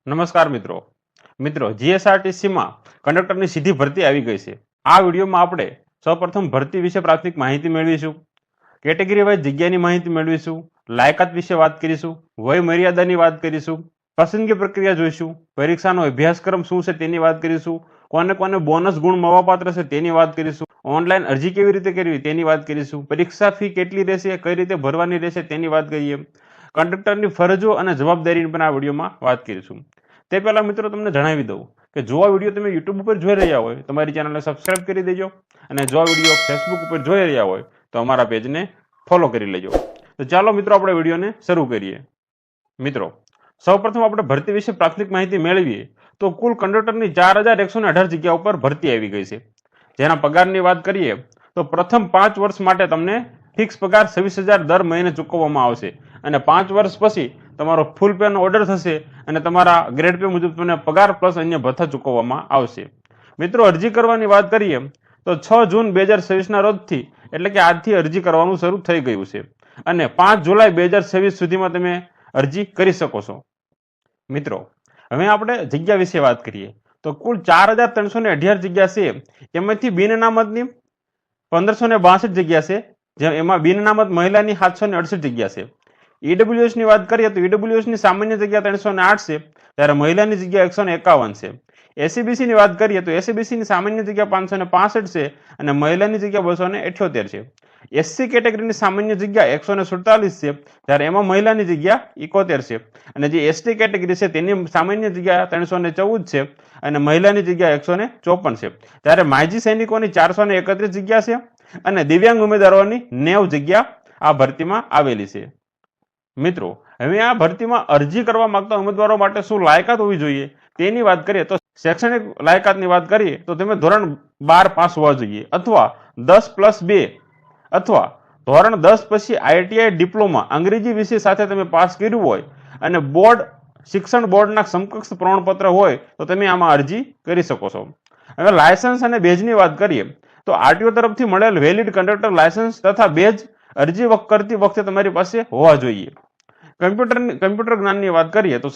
નમસ્કાર મિત્રો જીએસઆરટીસીમાં કંડક્ટરની સીધી ભરતી આવી ગઈ છે। આ વિડીયોમાં આપણે સૌપ્રથમ ભરતી વિશે પ્રાથમિક માહિતી મેળવીશું, કેટેગરી વાઇઝ જગ્યાની માહિતી મેળવીશું, લાયકાત વિશે વાત કરીશું, વય મર્યાદાની વાત કરીશું, પસંદગી પ્રક્રિયા જોઈશું, પરીક્ષાનો અભ્યાસક્રમ શું છે તેની વાત કરીશું, કોને કોને બોનસ ગુણ મળવાપાત્ર છે તેની વાત કરીશું, ઓનલાઈન અરજી કેવી રીતે કરવી તેની વાત કરીશું, પરીક્ષા ફી કેટલી રહેશે, કઈ રીતે ભરવાની રહેશે તેની વાત કરીએ, કંડક્ટરની ફરજો અને જવાબદારીની પણ આ વિડીયોમાં વાત કરીશું। તે પહેલા મિત્રો તમને જણાવી દઉં કે જો આ વિડીયો તમે YouTube ઉપર જોઈ રહ્યા હોય તો અમારી ચેનલને સબસ્ક્રાઇબ કરી દેજો, અને જો આ વિડીયો Facebook ઉપર જોઈ રહ્યા હોય તો અમારા પેજને ફોલો કરી લેજો। તો ચાલો મિત્રો આપણે વિડીયોને શરૂ કરીએ। મિત્રો સૌપ્રથમ આપણે ભરતી વિશે પ્રાથમિક માહિતી મેળવીએ તો કુલ કંડક્ટરની 4118 જગ્યા ઉપર ભરતી આવી ગઈ છે, જેના પગારની વાત કરીએ તો પ્રથમ 5 વર્ષ માટે તમને ફિક્સ પગાર 26,000 દર મહિને ચૂકવવામાં આવશે, અને 5 વર્ષ પછી તમારો ફૂલ પેનો ઓર્ડર થશે અને તમારા ગ્રેડ પે મુજબ તમને પગાર પ્લસ અન્ય ભથ્થા ચૂકવવામાં આવશે। મિત્રો અરજી કરવાની વાત કરીએ તો 6 જૂન 2026 ના રોજથી એટલે કે આજથી અરજી કરવાનું શરૂ થઈ ગયું છે, અને 5 જુલાઈ 2026 સુધીમાં તમે અરજી કરી શકો છો। મિત્રો હવે આપણે જગ્યા વિશે વાત કરીએ તો કુલ 4318 જગ્યા છે, એમાંથી બિન અનામતની 1562 જગ્યા છે, એમાં બિન અનામત મહિલાની 768 જગ્યા છે। ઈડબ્લ્યુએસ ની વાત કરીએ તો ઈડબ્લ્યુએસ ની સામાન્ય જગ્યા 308 છે, ત્યારે મહિલાની જગ્યા 151 છે। એસીબીસી ની વાત કરીએ તો એસીબીસી ની સામાન્ય જગ્યા 565 છે અને મહિલાની જગ્યા 278 છે। એસસી કેટેગરીની સામાન્ય જગ્યા 147 છે, જ્યારે એમાં મહિલાની જગ્યા 71 છે, અને જે એસટી કેટેગરી છે તેની સામાન્ય જગ્યા 314 છે અને મહિલાની જગ્યા 154 છે, ત્યારે માજી સૈનિકોની 431 જગ્યા છે અને દિવ્યાંગ ઉમેદવારોની 90 જગ્યા આ ભરતીમાં આવેલી છે। મિત્રો હવે આ ભરતીમાં અરજી કરવા માંગતા ઉમેદવારો માટે શું લાયકાત હોવી જોઈએ તેની વાત કરીએ તો શૈક્ષણિક લાયકાતની વાત કરીએ તો તમે ધોરણ 12 પાસ હોવા જોઈએ, અથવા 10+2 અથવા ધોરણ 10 પછી આઈટીઆઈ ડિપ્લોમા અંગ્રેજી વિષય સાથે તમે પાસ કર્યું હોય અને બોર્ડ શિક્ષણ બોર્ડના સમકક્ષ પ્રમાણપત્ર હોય તો તમે આમાં અરજી કરી શકો છો। હવે લાયસન્સ અને બેજની વાત કરીએ તો આરટીઓ તરફથી મળેલ વેલિડ કંડક્ટર લાયસન્સ તથા બેજ અરજી કરતી વખતે તમારી પાસે હોવા જોઈએ। કમ્પ્યુટર જ્ઞાનની વાત કરીએ તો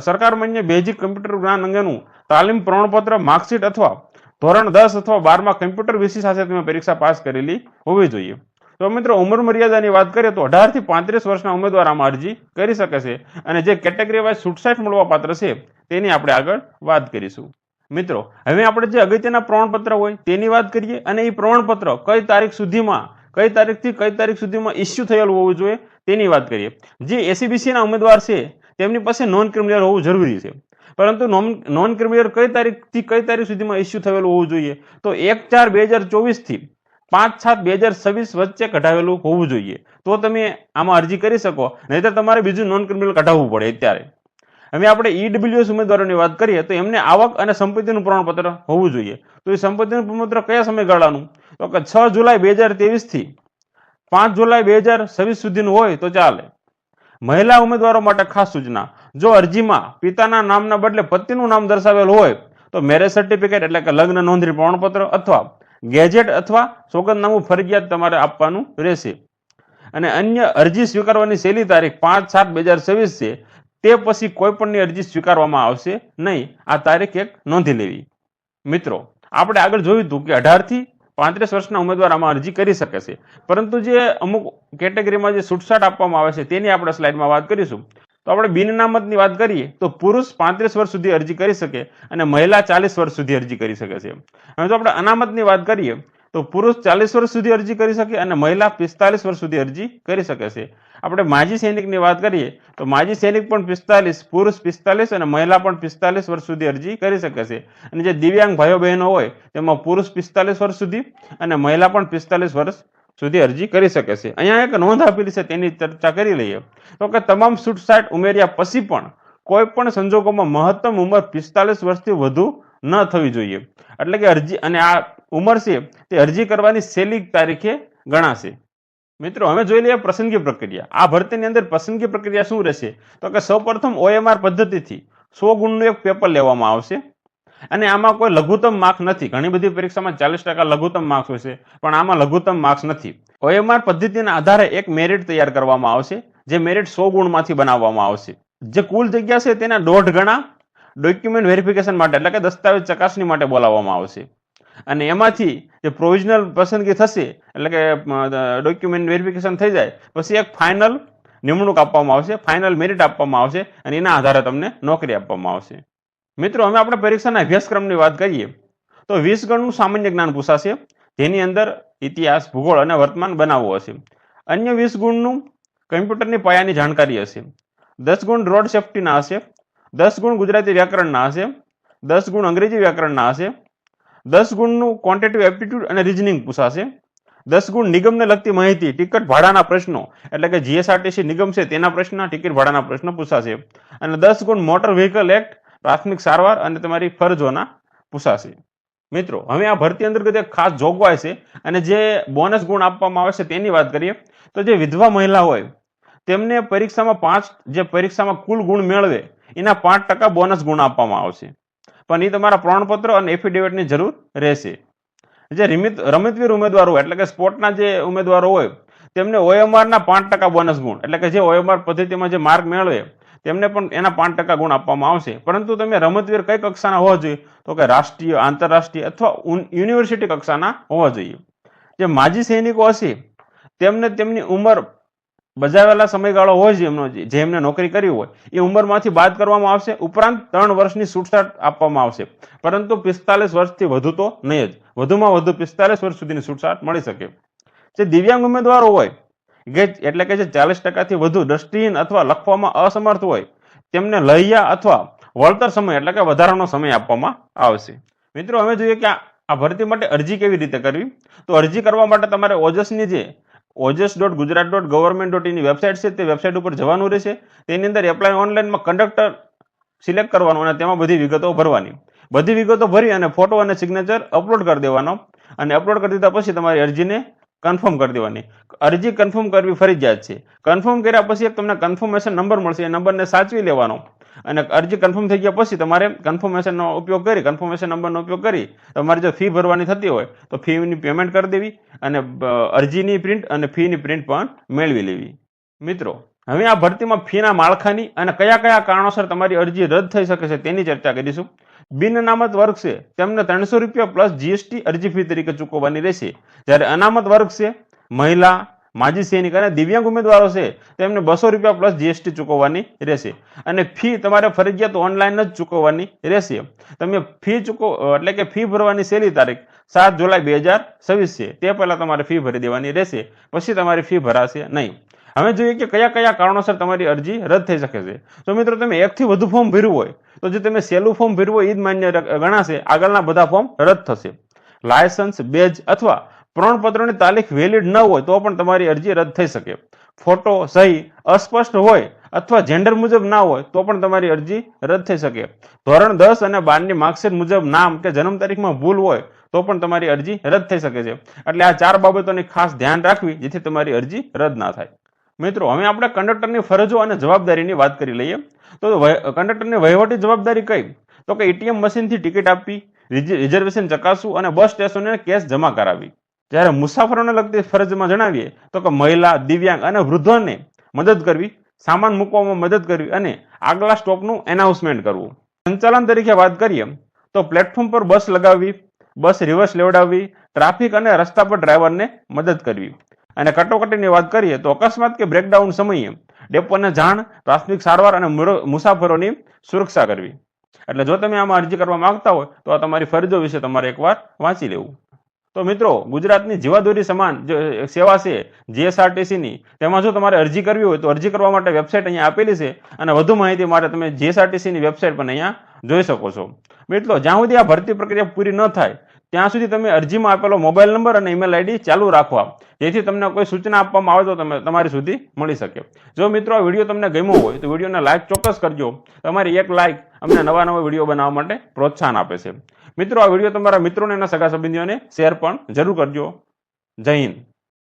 સરકાર માન્ય બેઝિક કમ્પ્યુટર જ્ઞાન અંગેનું તાલીમ પ્રમાણપત્ર, માર્કશીટ અથવા ધોરણ 10 અથવા 12માં કમ્પ્યુટર વિષય સાથે તમે પરીક્ષા પાસ કરેલી હોવી જોઈએ। તો મિત્રો ઉંમર મર્યાદાની વાત કરીએ તો 18 થી 35 વર્ષના ઉમેદવાર આમાં અરજી કરી શકે છે, અને જે કેટેગરી વાઇઝ છૂટછાટ મળવા પાત્ર છે તેની આપણે આગળ વાત કરીશું। મિત્રો હવે આપણે જે અગત્યના પ્રમાણપત્ર હોય તેની વાત કરીએ, અને એ પ્રમાણપત્ર કઈ તારીખ સુધીમાં કઈ તારીખથી કઈ તારીખ સુધીમાં ઇસ્યુ થયેલું હોવું જોઈએ તેની વાત કરીએ। જે એસીબીસીના ઉમેદવાર છે તેમની પાસે નોન ક્રિમિનલ હોવું જરૂરી છે, પરંતુ નોન ક્રિમિનલ કઈ તારીખથી કઈ તારીખ સુધીમાં ઇસ્યુ થયેલું હોવું જોઈએ તો 1/4/2024 થી 5/7/2026 વચ્ચે કઢાવેલું હોવું જોઈએ, તો તમે આમાં અરજી કરી શકો, નહીતર તમારે બીજું નોન ક્રિમિનલ કઢાવવું પડે અત્યારે। હવે આપણે ઈડબ્લ્યુએસ ઉમેદવારોની વાત કરીએ તો એમને આવક અને સંપત્તિનું પ્રમાણપત્ર હોવું જોઈએ, તો એ સંપત્તિનું પ્રમાણપત્ર કયા સમયગાળાનું તો કે 6 જુલાઈ 2023 થી 5 જુલાઈ 2026 સુધીનું હોય તો ચાલે। મહિલા ઉમેદવારો માટે ખાસ સૂચના, જો અરજીમાં પિતાના નામના બદલે પતિનું નામ દર્શાવેલ હોય તો મેરેજ સર્ટિફિકેટ એટલે કે લગ્ન નોંધણી પ્રમાણપત્ર અથવા ગેજેટ અથવા સોગંદનામું ફરજિયાત તમારે આપવાનું રહેશે, અને અન્ય અરજી સ્વીકારવાની છેલ્લી તારીખ 5/7/2026 છે, તે પછી કોઈ પણની અરજી સ્વીકારવામાં આવશે નહીં, આ તારીખ એક નોંધી લેવી। મિત્રો આપણે આગળ જોયું હતું કે 18 થી 35 વર્ષના ઉમેદવાર આમાં અરજી કરી શકે છે, પરંતુ જે અમુક કેટેગરીમાં જે છૂટછાટ આપવામાં આવે છે તેની આપણે સ્લાઇડમાં વાત કરીશું। તો આપણે બિન અનામતની વાત કરીએ તો પુરુષ 35 વર્ષ સુધી અરજી કરી શકે અને મહિલા 40 વર્ષ સુધી અરજી કરી શકે છે। હવે જો આપણે અનામતની વાત કરીએ તો પુરુષ 40 વર્ષ સુધી અરજી કરી શકે અને મહિલા 45 વર્ષ સુધી અરજી કરી શકે છે। આપણે માજી સૈનિકની વાત કરીએ તો માજી સૈનિક પણ 45, પુરુષ 45 અને મહિલા પણ 45 વર્ષ સુધી અરજી કરી શકે છે, અને જે દિવ્યાંગ ભાઈઓ બહેનો હોય તેમાં પુરુષ 45 વર્ષ સુધી અને મહિલા પણ 45 વર્ષ સુધી અરજી કરી શકે છે। અહીંયા એક નોંધ આપેલી છે તેની ચર્ચા કરી લઈએ તો કે તમામ છૂટછાટ ઉમેર્યા પછી પણ કોઈ પણ સંજોગોમાં મહત્તમ ઉંમર 45 વર્ષથી વધુ ન થવી જોઈએ, એટલે કે અરજી અને આ ઉંમર છે તે અરજી કરવાની છેલ્લી તારીખે ગણાશે। મિત્રો હવે જોઈ લઈએ પસંદગી પ્રક્રિયા। આ ભરતીની અંદર પસંદગી પ્રક્રિયા શું રહેશે તો કે સૌપ્રથમ OMR પદ્ધતિથી 100 ગુણનું એક પેપર લેવામાં આવશે, અને આમાં કોઈ લઘુત્તમ માર્ક નથી। ઘણી બધી પરીક્ષામાં 40% લઘુત્તમ માર્ક્સ હોય છે, પણ આમાં લઘુત્તમ માર્ક્સ નથી। OMR પદ્ધતિના આધારે એક મેરિટ તૈયાર કરવામાં આવશે, જે મેરિટ 100 ગુણમાંથી બનાવવામાં આવશે। જે કુલ જગ્યા છે તેના 1.5 ગણા ડોક્યુમેન્ટ વેરિફિકેશન માટે એટલે કે દસ્તાવેજ ચકાસણી માટે બોલાવવામાં આવશે અને એમાંથી જે પ્રોવિઝનલ પસંદગી થશે એટલે કે ડોક્યુમેન્ટ વેરિફિકેશન થઈ જાય પછી એક ફાઇનલ નિમણૂક આપવામાં આવશે, ફાઇનલ મેરિટ આપવામાં આવશે અને એના આધારે તમને નોકરી આપવામાં આવશે. મિત્રો હવે આપણે પરીક્ષાના અભ્યાસક્રમની વાત કરીએ તો 20 ગણનું સામાન્ય જ્ઞાન પૂછાશે, જેની અંદર ઇતિહાસ, ભૂગોળ અને વર્તમાન બનાવવો હશે. અન્ય 20 ગુણનું કમ્પ્યુટરની પાયાની જાણકારી હશે. 10 ગુણ રોડ સેફ્ટીના હશે, 10 ગુણ ગુજરાતી વ્યાકરણના હશે, 10 ગુણ અંગ્રેજી વ્યાકરણના હશે, 10 ગુણનું ક્વોન્ટિટિવ એપ્ટિટ્યુડ અને રીઝનિંગ પૂછાશે, 10 ગુણ નિગમને લગતી માહિતી, ટિકિટ ભાડાના પ્રશ્નો એટલે કે જીએસઆરટીસી નિગમ છે તેના પ્રશ્ન, ટિકિટ ભાડાના પ્રશ્નો પૂછાશે અને 10 ગુણ મોટર વ્હીકલ એક્ટ, પ્રાથમિક સારવાર અને તમારી ફરજોના પૂછાશે. મિત્રો હવે આ ભરતી અંતર્ગત એક ખાસ જોગવાઈ છે અને જે બોનસ ગુણ આપવામાં આવે છે તેની વાત કરીએ તો જે વિધવા મહિલા હોય તેમને પરીક્ષામાં કુલ ગુણ મેળવે એના 5% બોનસ ગુણ આપવામાં આવશે, પણ એ તમારા પ્રમાણપત્ર અને એફિડેવિટની જરૂર રહેશે. જે રમતવીર ઉમેદવારો એટલે કે સ્પોર્ટના જે ઉમેદવારો હોય તેમને OMRના 5% બોનસ ગુણ એટલે કે જે OMR પદ્ધતિમાં જે માર્ક મેળવે તેમને પણ એના 5% ગુણ આપવામાં આવશે. પરંતુ તમે રમતવીર કઈ કક્ષાના હોવા જોઈએ તો કે રાષ્ટ્રીય, આંતરરાષ્ટ્રીય અથવા યુનિવર્સિટી કક્ષાના હોવા જોઈએ. જે માજી સૈનિકો હશે તેમને તેમની ઉંમર બજાવેલા સમયગાળો હોય છે એમનો જે એમને નોકરી કરી હોય એ ઉંમરમાંથી બાદ કરવામાં આવશે. ઉપરાંત 3 વર્ષની છૂટછાટ આપવામાં આવશે, પરંતુ 45 વર્ષથી વધુ તો નહીં જ, વધુમાં વધુ 45 વર્ષ સુધીની છૂટછાટ મળી શકે. જે દિવ્યાંગ ઉમેદવારો હોય એટલે કે જે 40%થી વધુ દ્રષ્ટિહીન અથવા લખવામાં અસમર્થ હોય તેમને લહ્યા અથવા વળતર સમય એટલે કે વધારાનો સમય આપવામાં આવશે. મિત્રો હવે જોઈએ કે આ ભરતી માટે અરજી કેવી રીતે કરવી. તો અરજી કરવા માટે તમારે ઓજસની જે ojas.gujarat.government.in વેબસાઇટ છે તે વેબસાઇટ ઉપર જવાનું રહેશે. તેની અંદર એપ્લાય ઓનલાઈનમાં કંડક્ટર સિલેક્ટ કરવાનું અને તેમાં બધી વિગતો ભરવાની. બધી વિગતો ભરી અને ફોટો અને સિગ્નેચર અપલોડ કરી દેવાનો અને અપલોડ કરી દીધા પછી તમારી અરજીને કન્ફર્મ કરી દેવાની. અરજી કન્ફર્મ કરવી ફરજિયાત છે. કન્ફર્મ કર્યા પછી એક તમને કન્ફર્મેશન નંબર મળશે, એ નંબરને સાચવી લેવાનો અને અરજી કન્ફર્મ થઈ ગયા પછી તમારે કન્ફર્મેશનનો ઉપયોગ કરી કન્ફર્મેશન નંબરનો ઉપયોગ કરી તમારે જો ફી ભરવાની થતી હોય તો ફીની પેમેન્ટ કરી દેવી અને અરજીની પ્રિન્ટ અને ફીની પ્રિન્ટ પણ મેળવી લેવી. મિત્રો હવે આ ભરતીમાં ફીના માળખાની અને કયા કયા કારણોસર તમારી અરજી રદ થઈ શકે છે તેની ચર્ચા કરીશું. બિન અનામત વર્ગ છે તેમને ₹300 પ્લસ GST અરજી ફી તરીકે ચૂકવવાની રહેશે. જ્યારે અનામત વર્ગ છે, મહિલા, માજી સૈનિક અને દિવ્યાંગ ઉમેદવારો છે તેમને ₹200 પ્લસ GST ચૂકવવાની રહેશે અને ફી તમારે ફરજિયાત ઓનલાઈન જ ચૂકવવાની રહેશે. તમે ફી એટલે કે ફી ભરવાની છેલ્લી તારીખ 7 જુલાઈ 2026 છે, તે પહેલા તમારે ફી ભરી દેવાની રહેશે, પછી તમારી ફી ભરાશે નહીં. હવે જોઈએ કે કયા કયા કારણોસર તમારી અરજી રદ થઈ શકે છે. તો મિત્રો તમે એકથી વધુ ફોર્મ ભર્યું હોય તો જે તમે સહેલું ફોર્મ ભર્યું હોય એ જ માન્ય ગણાશે, આગળના બધા ફોર્મ રદ થશે. લાયસન્સ, બેજ અથવા પ્રમાણપત્રની તારીખ વેલિડ ન હોય તો પણ તમારી અરજી રદ થઈ શકે. ફોટો, સહી અસ્પષ્ટ હોય અથવા જેન્ડર મુજબ ના હોય તો પણ તમારી અરજી રદ થઈ શકે. ધોરણ 10 અને 12ની માર્કશીટ મુજબ નામ કે જન્મ તારીખમાં ભૂલ હોય તો પણ તમારી અરજી રદ થઈ શકે છે. એટલે આ 4 બાબતોની ખાસ ધ્યાન રાખવી જેથી તમારી અરજી રદ ના થાય. મિત્રો હવે આપણે કંડક્ટરની ફરજો અને જવાબદારીની વાત કરી લઈએ. તો કંડક્ટરની વહીવટી જવાબદારી કઈ તો કે ATM મશીનથી ટિકિટ આપવી, રિઝર્વેશન ચકાસવું અને બસ સ્ટેશને કેસ જમા કરાવવી. જ્યારે મુસાફરોને લગતી ફરજમાં જણાવીએ તો કે મહિલા, દિવ્યાંગ અને વૃદ્ધોને મદદ કરવી, સામાન મૂકવામાં મદદ કરવી અને આગલા સ્ટોપનું એનાઉન્સમેન્ટ કરવું. સંચાલન તરીકે વાત કરીએ તો પ્લેટફોર્મ પર બસ લગાવવી, બસ રિવર્સ લેવડાવવી, ટ્રાફિક અને રસ્તા પર ડ્રાઈવરને મદદ કરવી. અને કટોકટીની વાત કરીએ તો અકસ્માત કે બ્રેકડાઉન સમયે ડેપોને જાણ, પ્રાથમિક સારવાર અને મુસાફરોની સુરક્ષા કરવી. એટલે જો તમે આમાં અરજી કરવા માંગતા હોય તો આ તમારી ફરજો વિશે તમારે એકવાર વાંચી લેવું. તો મિત્રો ગુજરાતની જીવાદોરી સમાન જે સેવા છે GSRTCની, તેમાં જો તમારે અરજી કરવી હોય તો અરજી કરવા માટે વેબસાઇટ અહીંયા આપેલી છે અને વધુ માહિતી માટે તમે GSRTCની વેબસાઇટ પણ અહીંયા જોઈ શકો છો. મિત્રો જ્યાં સુધી આ ભરતી પ્રક્રિયા પૂરી ન થાય ત્યાં સુધી તમે અરજીમાં આપેલો મોબાઈલ નંબર અને ઈમેલ ID ચાલુ રાખવા, જેથી તમને કોઈ સૂચના આપવામાં આવે તો તમારી સુધી મળી શકે. જો મિત્રો આ વિડીયો તમને ગમ્યો હોય તો વિડીયોને લાઈક ચોક્કસ કરજો. તમારી એક લાઈક અમને નવા વિડીયો બનાવવા માટે પ્રોત્સાહન આપે છે. મિત્રો આ વિડીયો તમારા મિત્રોને અને સગા સંબંધીઓને શેર પણ જરૂર કરજો. જય હિન્દ.